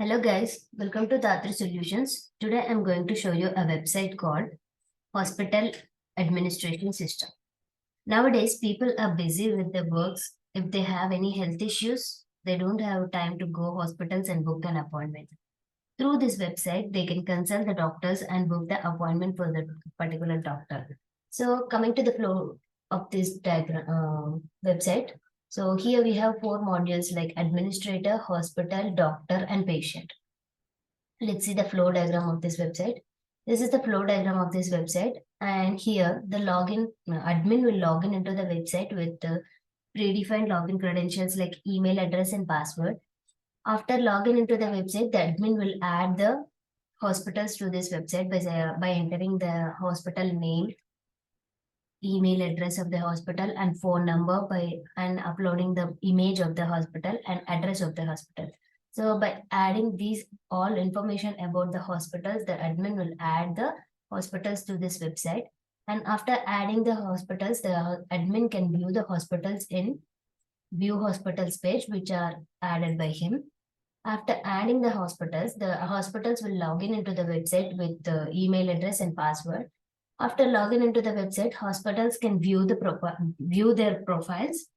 Hello guys, welcome to DHAATRI Solutions. Today I'm going to show you a website called Hospital Administration System. Nowadays, people are busy with their works. If they have any health issues, they don't have time to go hospitals and book an appointment. Through this website, they can consult the doctors and book the appointment for the particular doctor. So coming to the flow of this website, so here we have four modules like administrator, hospital, doctor, and patient. Let's see the flow diagram of this website. This is the flow diagram of this website. And here the login, admin will log in into the website with the predefined login credentials like email address and password. After login into the website, the admin will add the hospitals to this website by entering the hospital name, email address of the hospital and phone number and uploading the image of the hospital and address of the hospital. So by adding these all information about the hospitals, the admin will add the hospitals to this website. And after adding the hospitals, the admin can view the hospitals in view hospitals page, which are added by him. After adding the hospitals will log in into the website with the email address and password. After logging into the website, hospitals can view their profiles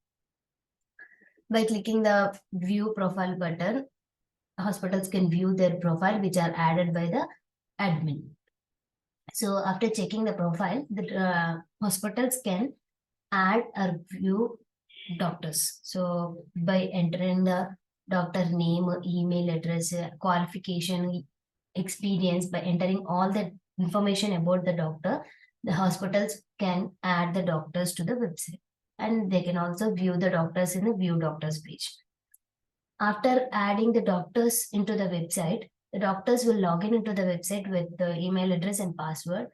by clicking the view profile button. Hospitals can view their profile, which are added by the admin. So after checking the profile, the hospitals can add or view doctors. So by entering the doctor name, email address, qualification, experience, by entering all the information about the doctor, the hospitals can add the doctors to the website. And they can also view the doctors in the view doctors page. After adding the doctors into the website, the doctors will log in into the website with the email address and password.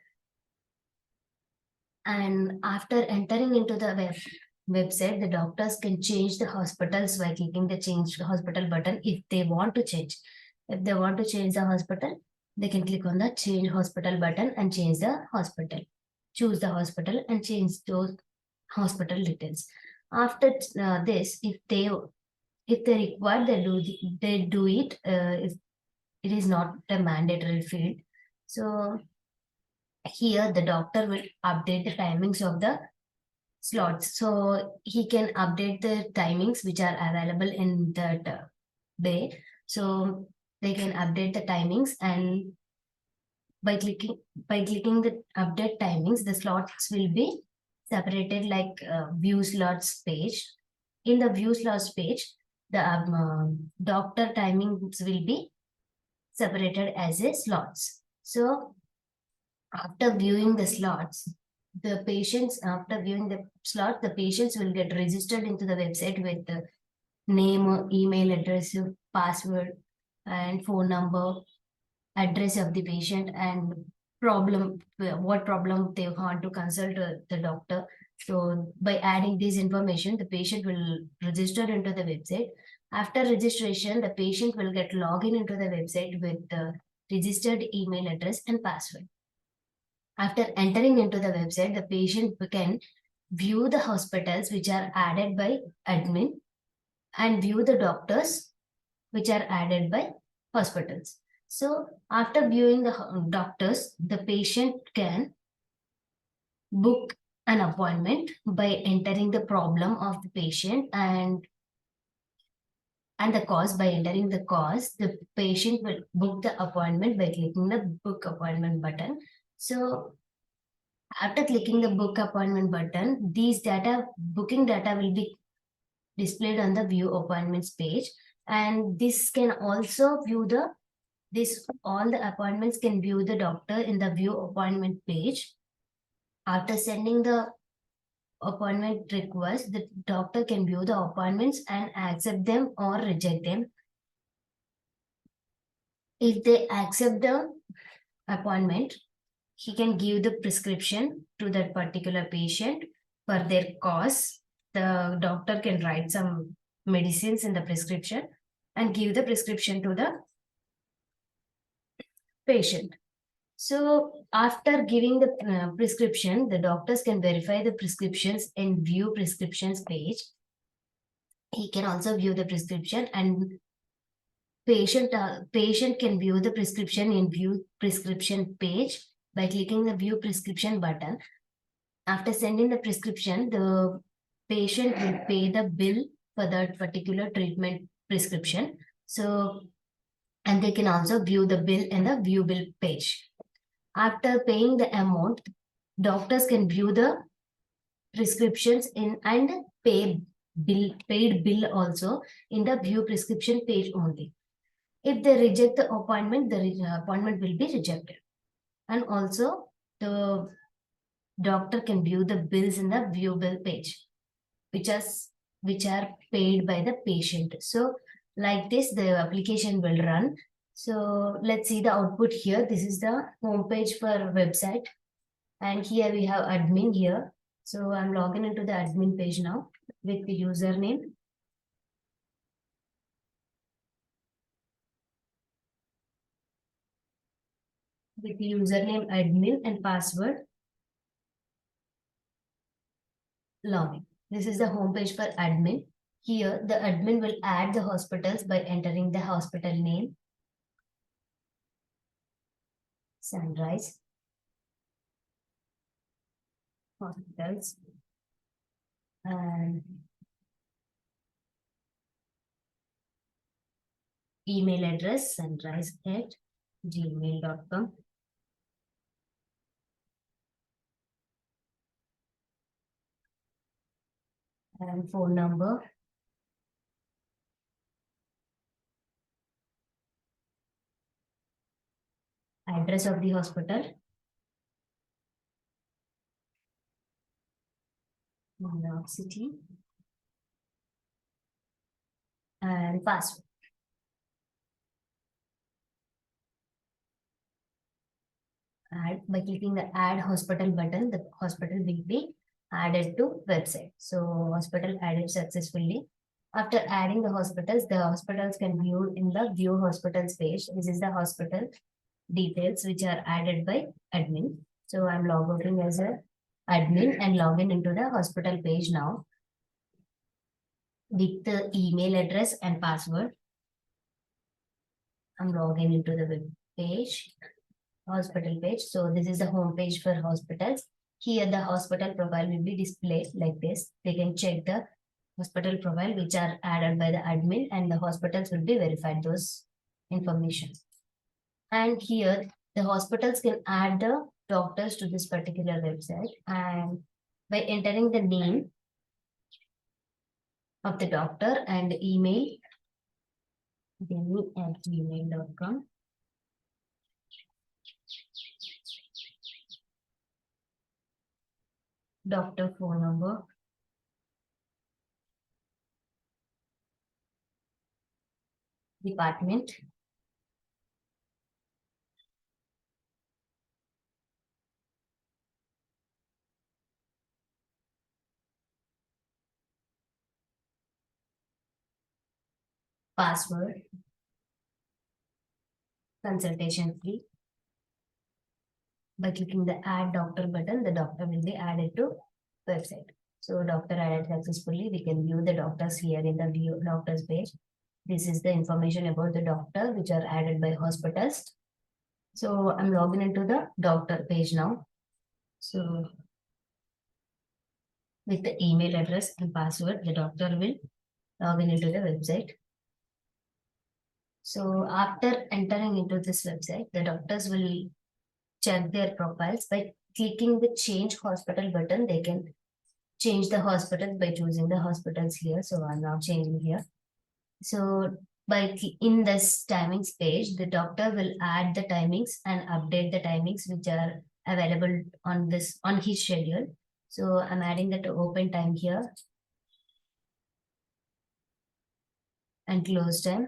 And after entering into the website, the doctors can change the hospitals by clicking the change hospital button if they want to change. If they want to change the hospital, they can click on the change hospital button and change the hospital. Choose the hospital and change those hospital details. After this, if they require, they do it. If it is not a mandatory field. So here the doctor will update the timings of the slots. So he can update the timings which are available in that day. So they can update the timings, and by clicking the update timings, the slots will be separated like view slots page. In the view slots page, the doctor timings will be separated as a slots. So after viewing the slots, the patients will get registered into the website with the name, email address, password, and phone number, address of the patient, and what problem they want to consult the doctor. So by adding this information, the patient will register into the website. After registration, the patient will get login into the website with the registered email address and password. After entering into the website, the patient can view the hospitals which are added by admin and view the doctors which are added by hospitals. So after viewing the doctors, the patient can book an appointment by entering the problem of the patient and the cause. By entering the cause, the patient will book the appointment by clicking the book appointment button. So after clicking the book appointment button, these booking data will be displayed on the view appointments page. And this can also view all the appointments can view the doctor in the view appointment page. After sending the appointment request, the doctor can view the appointments and accept them or reject them. If they accept the appointment, he can give the prescription to that particular patient for their cause. The doctor can write some medicines in the prescription and give the prescription to the patient. So after giving the prescription, the doctors can verify the prescriptions in view prescriptions page. He can also view the prescription and patient can view the prescription in view prescription page by clicking the view prescription button. After sending the prescription, the patient will pay the bill for that particular treatment prescription. So, and they can also view the bill in the view bill page. After paying the amount, doctors can view the prescriptions in and paid bill also in the view prescription page only. If they reject the appointment, the appointment will be rejected. And also the doctor can view the bills in the view bill page, which are paid by the patient. So like this, the application will run. So let's see the output here. This is the home page for website. And here we have admin here. So I'm logging into the admin page now with the username. With the username admin and password login. This is the home page for admin. Here, the admin will add the hospitals by entering the hospital name, Sunrise Hospitals, and email address sunrise@gmail.com. And phone number, address of the hospital, New York City, and password. Add by clicking the add hospital button, the hospital will be added to website. So hospital added successfully. After adding the hospitals can view in the view hospitals page. This is the hospital details which are added by admin. So I'm logging as a admin and login into the hospital page now with the email address and password. I'm logging into the web page, hospital page. So this is the home page for hospitals. Here the hospital profile will be displayed like this. They can check the hospital profile which are added by the admin, and the hospitals will be verified those information. And here the hospitals can add the doctors to this particular website, and by entering the name of the doctor and email, denny@gmail.com. Doctor phone number, department, password, consultation fee. By clicking the add doctor button, the doctor will be added to website. So doctor added successfully. We can view the doctors here in the view doctors page. This is the information about the doctor which are added by hospitals. So I'm logging into the doctor page now. So with the email address and password, the doctor will log in into the website. So after entering into this website, the doctors will check their profiles by clicking the change hospital button. They can change the hospitals by choosing the hospitals here. So I'm now changing here. So in this timings page, the doctor will add the timings and update the timings which are available on his schedule. So I'm adding that open time here and close time.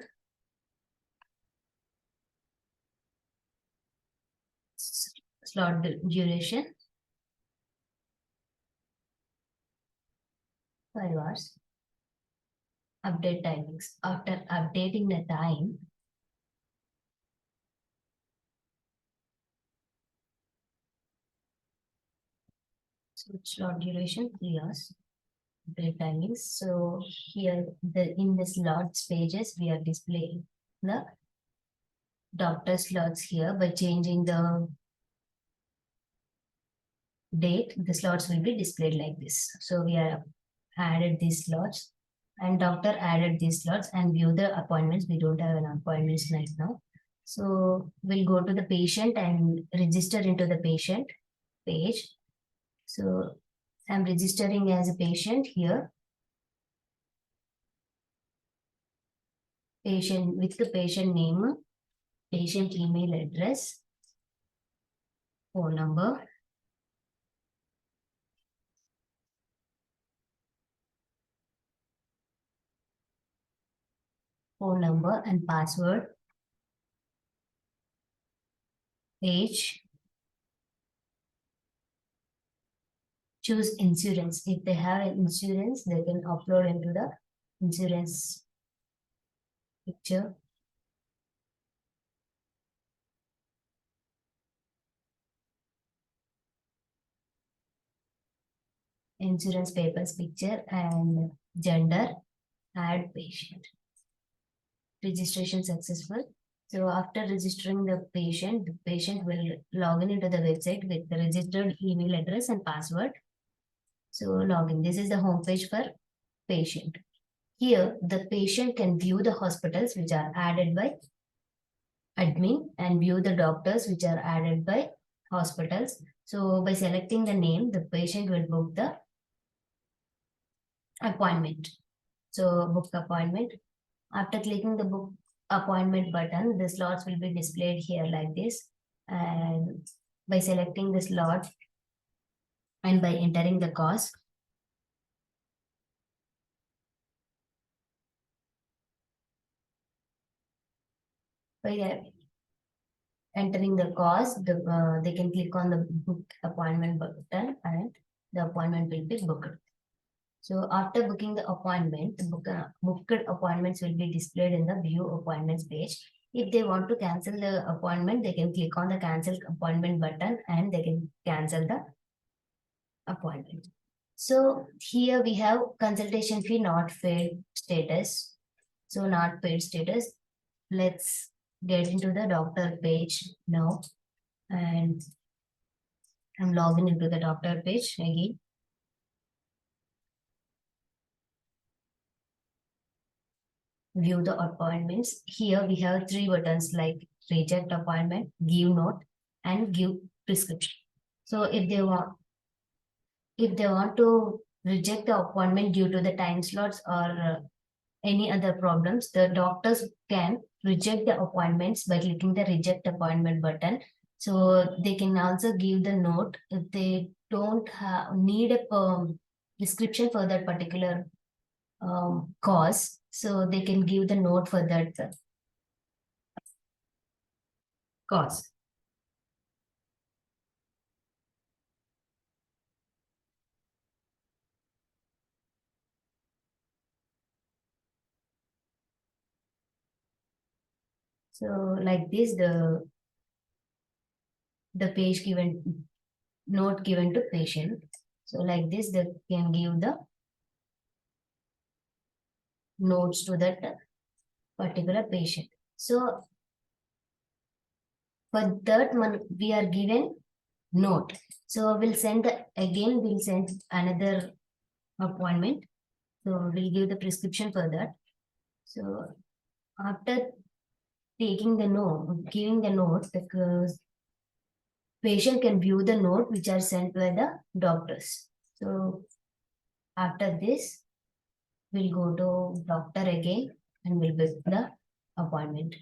Slot duration 5 hours. Update timings. After updating the time, so slot duration 3 hours. Update timings. So here in the slots pages we are displaying the doctor slots here by changing the date. The slots will be displayed like this. So we are added these slots and doctor added these slots and view the appointments. We don't have an appointments right now. So we'll go to the patient and register into the patient page. So I'm registering as a patient here. Patient with the patient name, patient email address, phone number, and password, age, choose insurance. If they have an insurance, they can upload into the insurance picture. Insurance papers picture and gender, add patient. Registration successful. So after registering the patient will log in into the website with the registered email address and password. So login. This is the home page for patient. Here, the patient can view the hospitals which are added by admin and view the doctors which are added by hospitals. So by selecting the name, the patient will book the appointment. So book appointment. After clicking the book appointment button, the slots will be displayed here like this. And by selecting the slot and by entering the cost, by entering the cost, they can click on the book appointment button and the appointment will be booked. So after booking the appointment, the booked appointments will be displayed in the view appointments page. If they want to cancel the appointment, they can click on the cancel appointment button and they can cancel the appointment. So here we have consultation fee not paid status. So not paid status. Let's get into the doctor page now. And I'm logging into the doctor page again. View the appointments. Here we have three buttons like reject appointment, give note, and give prescription. So if they want to reject the appointment due to the time slots or any other problems, the doctors can reject the appointments by clicking the reject appointment button. So they can also give the note if they don't need a prescription for that particular cause. So they can give the note for that cause. So like this, the page given note given to patient. So like this, they can give the notes to that particular patient. So for that one, we are given note. So we'll send another appointment. So we'll give the prescription for that. So after taking the note, giving the note, because patient can view the note which are sent by the doctors. So after this, we'll go to doctor again and we'll book the appointment.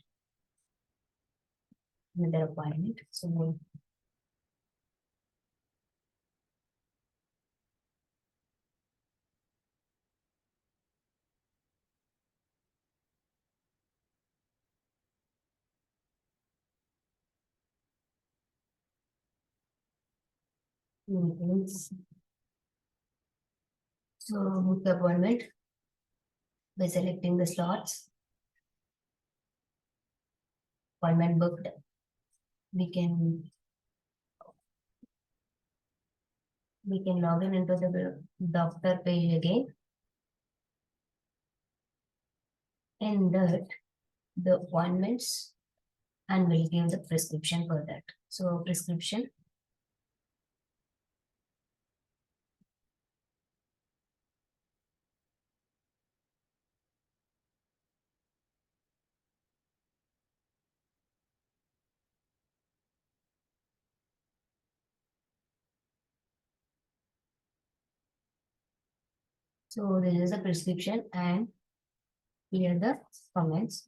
Another appointment. So book the appointment by selecting the slots. Appointment booked. We can log in into the doctor page again. In that, the appointments and will give the prescription for that. So prescription. So this is the prescription and here the comments.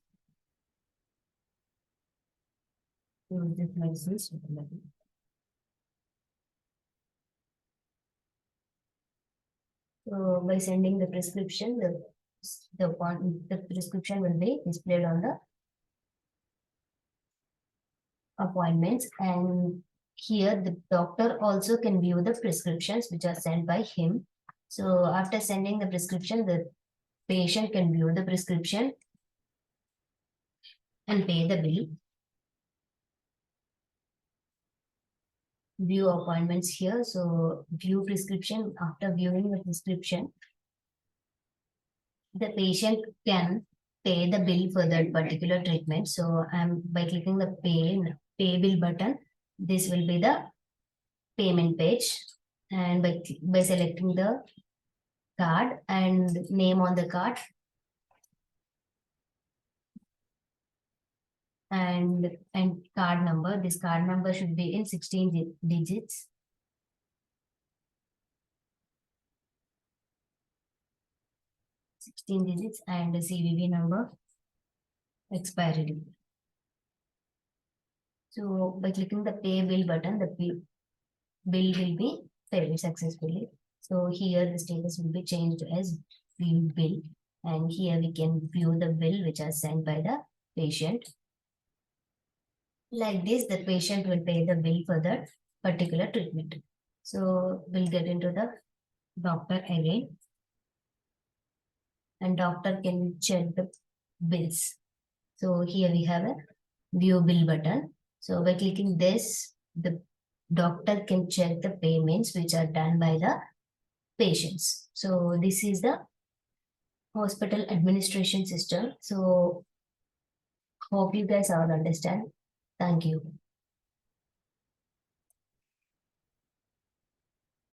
Use this medicines. So by sending the prescription, the prescription will be displayed on the appointments, and here the doctor also can view the prescriptions which are sent by him. So after sending the prescription, the patient can view the prescription and pay the bill. View appointments here. So view prescription. After viewing the prescription, the patient can pay the bill for that particular treatment. So I'm by clicking the pay bill button, this will be the payment page, and by selecting the card and name on the card and card number. This card number should be in 16 digits. And the CVV number, expiry date. So by clicking the pay bill button, the bill will be paid successfully. So here the status will be changed as view bill, and here we can view the bill which are sent by the patient. Like this, the patient will pay the bill for that particular treatment. So we'll get into the doctor again, and doctor can check the bills. So here we have a view bill button. So by clicking this, the doctor can check the payments which are done by the patients. So this is the hospital administration system. So hope you guys all understand. Thank you.